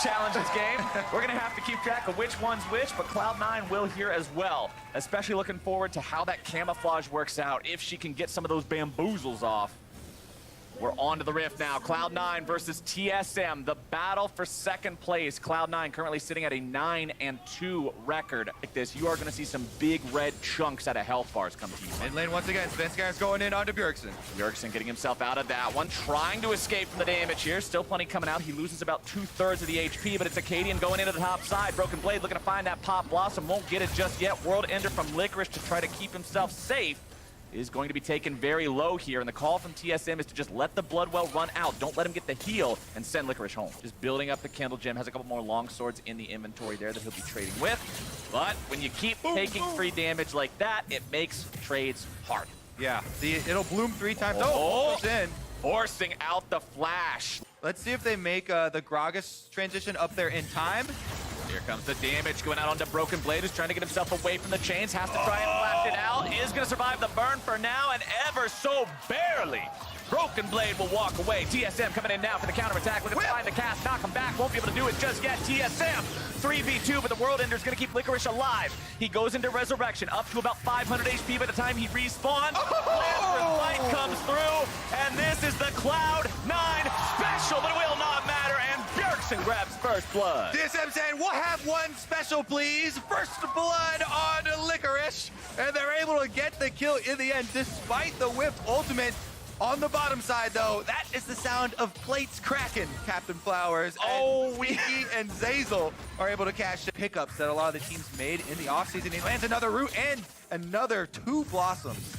challenges game. We're going to have to keep track of which one's which, but Cloud9 will here as well. Especially looking forward to how that camouflage works out, if she can get some of those bamboozles off. We're on to the Rift now. Cloud9 versus TSM. The battle for second place. Cloud9 currently sitting at a 9-2 record. Like this, you are going to see some big red chunks out of health bars come to you. Mid lane once again. Svenskjær's going in onto Bjergsen. Bjergsen getting himself out of that one. Trying to escape from the damage here. Still plenty coming out. He loses about 2/3 of the HP, but it's Acadian going into the top side. Broken Blade looking to find that Pop Blossom. Won't get it just yet. World Ender from Licorice to try to keep himself safe is going to be taken very low here, and the call from TSM is to just let the Bloodwell run out. Don't let him get the heal and send Licorice home. Just building up the Kindle Gem, has a couple more long swords in the inventory there that he'll be trading with. But when you keep taking free damage like that, it makes trades hard. Yeah, it'll bloom 3 times. Oh, in. Forcing out the flash. Let's see if they make the Gragas transition up there in time. Here comes the damage going out onto Broken Blade, who's trying to get himself away from the chains. Has to try and flash it out. Is going to survive the burn for now, and ever so barely. Broken Blade will walk away. TSM coming in now for the counterattack. Looking to find the cast, knock him back. Won't be able to do it just yet. TSM 3v2, but the World Ender's going to keep Licorice alive. He goes into Resurrection, up to about 500 HP by the time he respawns. Fight comes through, and this is the Cloud9 special, but it will not matter, and Bjergsen grabs first blood. TSM saying, we'll have one special, please. First blood on Licorice, and they're able to get the kill in the end, despite the whip ultimate. On the bottom side, though, that is the sound of plates cracking, Captain Flowers. Oh, Wiki and Zazel are able to cash the pickups that a lot of the teams made in the offseason. He lands another root and another 2 blossoms.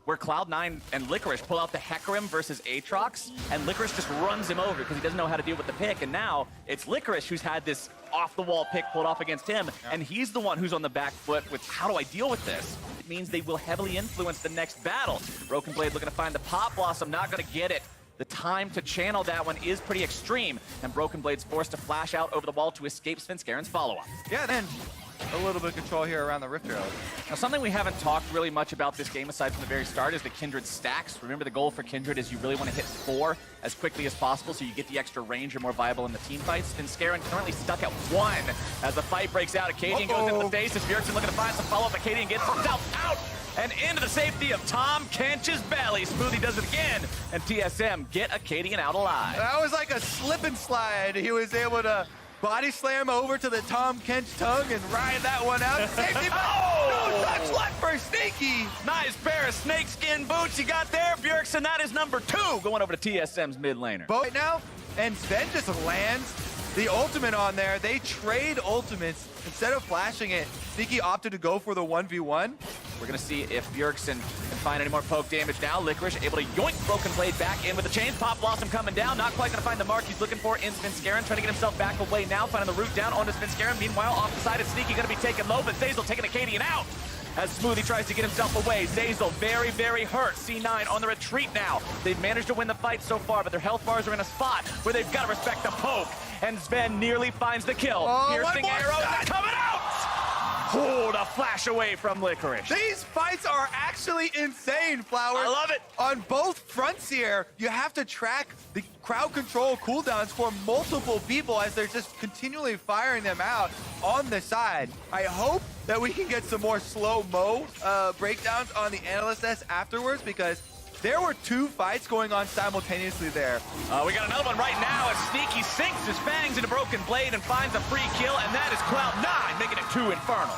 Where Cloud9 and Licorice pull out the Hecarim versus Aatrox, and Licorice just runs him over because he doesn't know how to deal with the pick, and now it's Licorice who's had this off-the-wall pick pulled off against him, and he's the one who's on the back foot with how do I deal with this? It means they will heavily influence the next battle. Broken Blade looking to find the Pop Blossom, not going to get it. The time to channel that one is pretty extreme, and Broken Blade's forced to flash out over the wall to escape Svenskjær's follow-up. Yeah, then a little bit of control here around the Rift Arrow. Now, something we haven't talked really much about this game aside from the very start is the Kindred stacks. Remember, the goal for Kindred is you really want to hit 4 as quickly as possible so you get the extra range. You're more viable in the team fights. Svenskjær currently stuck at 1 as the fight breaks out. Acadian goes into the face as Bjergsen looking to find some follow-up. Acadian gets himself out and into the safety of Tom Kench's belly. Smoothie does it again, and TSM get Acadian out alive. That was like a slip and slide. He was able to body slam over to the Tom Kench tongue and ride that one out. Safety, no touch left for Sneaky. Nice pair of snakeskin boots you got there, Bjergsen. That is number 2 going over to TSM's mid laner. Right now, and Sven just lands the ultimate on there. They trade ultimates. Instead of flashing it, Sneaky opted to go for the 1v1. We're going to see if Bjergsen can find any more poke damage now. Licorice able to yoink Broken Blade back in with the chains. Pop Blossom coming down. Not quite going to find the mark he's looking for in Svenskjær. Trying to get himself back away now. Finding the root down onto Svenskjær. Meanwhile, off the side, it's Sneaky going to be taken low, but Zazel taking Acadian out. As Smoothie tries to get himself away. Zazel very, very hurt. C9 on the retreat now. They've managed to win the fight so far, but their health bars are in a spot where they've got to respect the poke. And Sven nearly finds the kill. Piercing arrows are coming out! Oh, the flash away from Licorice. These fights are actually insane, Flowers. I love it. On both fronts here, you have to track the crowd control cooldowns for multiple people as they're just continually firing them out on the side. I hope that we can get some more slow-mo breakdowns on the Analyst S afterwards, because there were 2 fights going on simultaneously there. We got another one right now as Sneaky sinks his fangs into Broken Blade and finds a free kill, and that is Cloud9 making it 2 Infernal.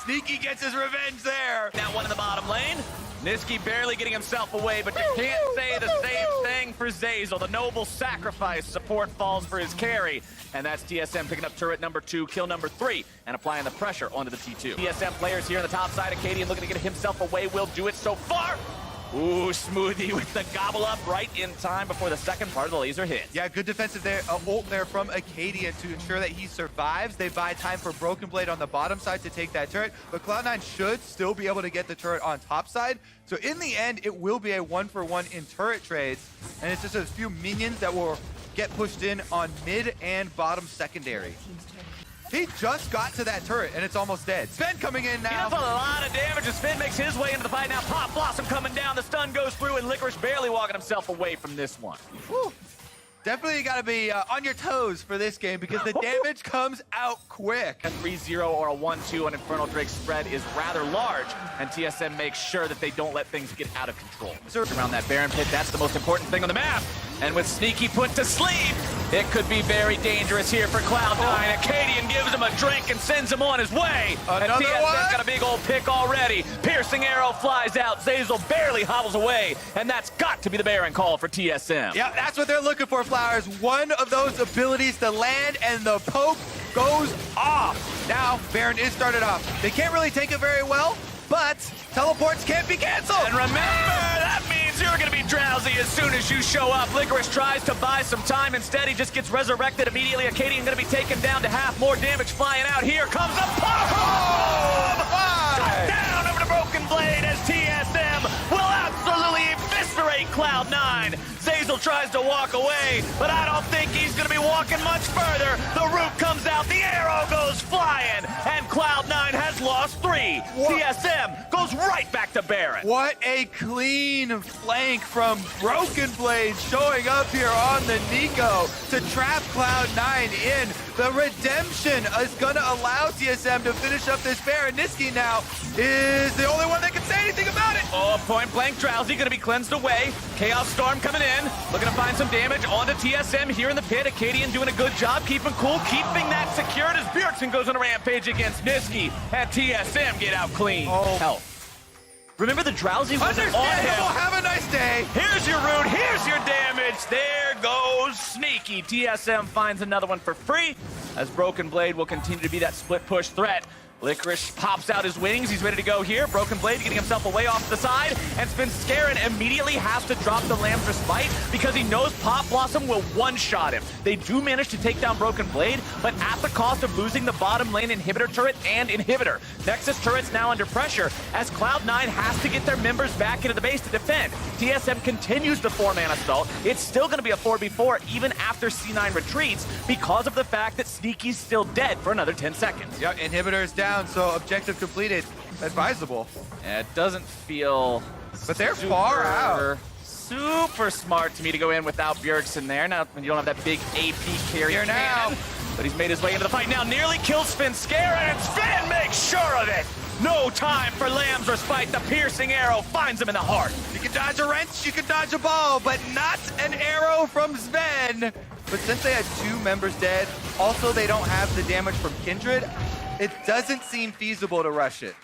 Sneaky gets his revenge there. That one in the bottom lane. Niski barely getting himself away, but you can't say the same thing for Zazel. The noble sacrifice support falls for his carry. And that's TSM picking up turret number 2, kill number 3, and applying the pressure onto the T2. TSM players here on the top side. Acadian looking to get himself away. Will do it so far. Ooh, Smoothie with the gobble up right in time before the second part of the laser hit. Yeah, good defensive there, ult there from Acadian to ensure that he survives. They buy time for Broken Blade on the bottom side to take that turret, but Cloud9 should still be able to get the turret on top side. So in the end, it will be a 1-for-1 in turret trades, and it's just a few minions that will get pushed in on mid and bottom secondary. He just got to that turret, and it's almost dead. Sven coming in now. He does a lot of damage as Sven makes his way into the fight. Now Pop Blossom coming down. The stun goes through, and Licorice barely walking himself away from this one. Whew. Definitely got to be on your toes for this game because the damage comes out quick. A 3-0 or a 1-2 on Infernal Drake's spread is rather large, and TSM makes sure that they don't let things get out of control. Around that Baron pit, that's the most important thing on the map. And with Sneaky put to sleep, it could be very dangerous here for Cloud9. Acadian gives him a drink and sends him on his way. Another and TSM's one? got a big old pick already. Piercing arrow flies out. Zazel barely hobbles away, and that's got to be the Baron call for TSM. Yeah, that's what they're looking for, Flowers. One of those abilities to land, and the poke goes off. Now, Baron is started off. They can't really take it very well, but teleports can't be canceled. And remember, that means you're going to be drowsy as soon as you show up. Licorice tries to buy some time. Instead, he just gets resurrected immediately. Acadian going to be taken down to half. More damage flying out. Here comes a pop! Shut down over the Broken Blade as TSM will absolutely eviscerate Cloud9. Zazel tries to walk away, but I don't think he's going to be walking much further. The root comes out. The arrow goes flying, and Cloud9 has lost 3. What? TSM goes right back to Baron. What a clean flank from Broken Blade showing up here on the Nico to trap Cloud9 in. The redemption is going to allow TSM to finish up this Baron. Niski now is the only one that can say anything about it. Oh, point blank Drowsy going to be cleansed away. Chaos Storm coming in, looking to find some damage onto TSM here in the pit. Acadian doing a good job keeping cool, keeping that secured as Bjergsen goes on a rampage against Niski. And TSM get out clean. Oh. Health. Remember the Drowsy wasn't on him. Have a nice day. Here's your root, here's your damage. There goes Sneaky. TSM finds another one for free as Broken Blade will continue to be that split push threat. Licorice pops out his wings. He's ready to go here. Broken Blade getting himself away off the side. And Scarin immediately has to drop the Lamb's Respite because he knows Pop Blossom will one-shot him. They do manage to take down Broken Blade, but at the cost of losing the bottom lane inhibitor turret and inhibitor. Nexus turret's now under pressure as Cloud9 has to get their members back into the base to defend. TSM continues the 4-man assault. It's still going to be a 4v4 even after C9 retreats because of the fact that Sneaky's still dead for another 10 seconds. Yeah, inhibitor is down. So objective completed, advisable. It doesn't feel But they're far out. Super smart to me to go in without Bjergsen there. Now, when you don't have that big AP carry Here now. cannon, but he's made his way into the fight now. Nearly kills Scarin, and Sven makes sure of it. No time for Lamb's Respite. The piercing arrow finds him in the heart. You can dodge a wrench, you can dodge a ball, but not an arrow from Sven. But since they had 2 members dead, also they don't have the damage from Kindred, it doesn't seem feasible to rush it.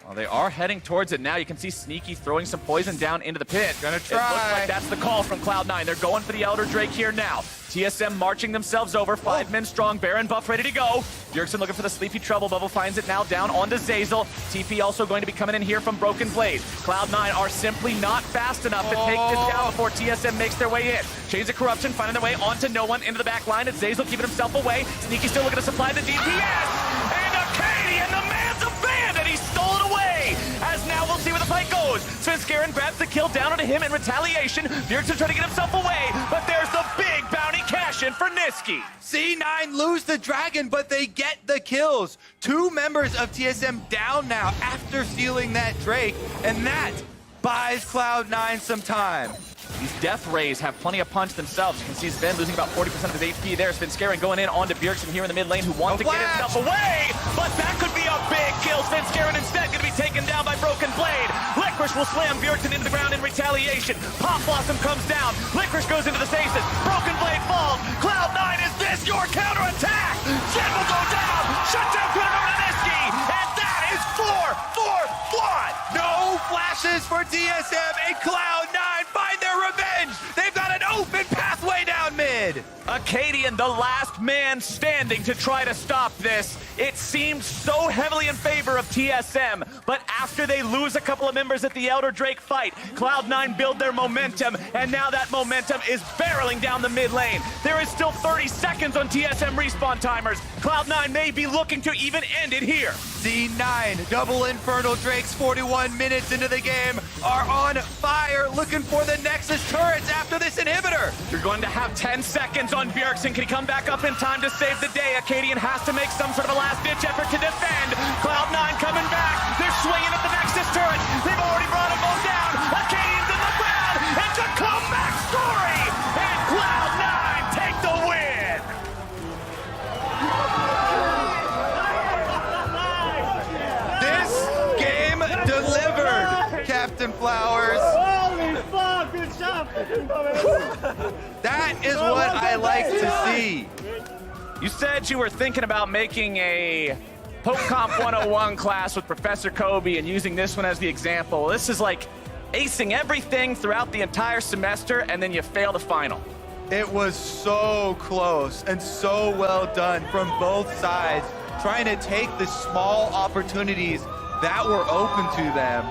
Well, they are heading towards it now. You can see Sneaky throwing some poison down into the pit. Gonna try. It looks like that's the call from Cloud9. They're going for the Elder Drake here now. TSM marching themselves over, 5 men strong, Baron buff ready to go. Bjergsen looking for the Sleepy Trouble Bubble, finds it now down onto Zazel. TP also going to be coming in here from Broken Blade. Cloud9 are simply not fast enough to take this down before TSM makes their way in. Chains of Corruption finding their way onto no one into the back line. It's Zazel keeping himself away. Sneaky still looking to supply the DPS. And Acadian, the man's abandoned. He stole it away. As now we'll see where the fight goes. Scarin grabs the kill down onto him in retaliation. Bjergsen trying to get himself away, but there's the big bounty cash-in for Niski. C9 lose the dragon, but they get the kills. 2 members of TSM down now after stealing that Drake, and that buys Cloud9 some time. These Death Rays have plenty of punch themselves. You can see Sven losing about 40% of his HP there. Scarin going in onto Bjergsen here in the mid lane who wants to get himself away, but that could be a big kill. Scarin instead going to be taken down by Broken Blade. Licorice will slam Bjergsen into the ground in retaliation. Pop Blossom comes down. Licorice goes into the stasis. Broken Blade falls. Cloud9, is this your counterattack? Shen will go down. Shut down critical to Niski. And that is 4-for-1. No flashes for TSM, and Cloud9 find their revenge. They've got an open pathway down mid. Acadian, the last man standing to try to stop this. It seemed so heavily in favor of TSM, but after they lose a couple of members at the Elder Drake fight, Cloud9 build their momentum, and now that momentum is barreling down the mid lane. There is still 30 seconds on TSM respawn timers. Cloud9 may be looking to even end it here. C9, double Infernal Drakes, 41 minutes into the game, are on fire, looking for the Nexus turrets after this inhibitor. You're going to have 10 seconds on Bjergsen. Can he come back up in time to save the day? Acadian has to make some sort of a last-ditch effort to defend. Cloud9 coming back. They're swinging at the Nexus turret. They've already brought them both down. Acadian's in the ground. It's a comeback story. And Cloud9 Captain Flowers. Holy fuck, good shot. That is what I like to see. You said you were thinking about making a Poke Comp 101 class with Professor Kobe and using this one as the example. This is like acing everything throughout the entire semester, and then you fail the final. It was so close and so well done from both sides, trying to take the small opportunities that were open to them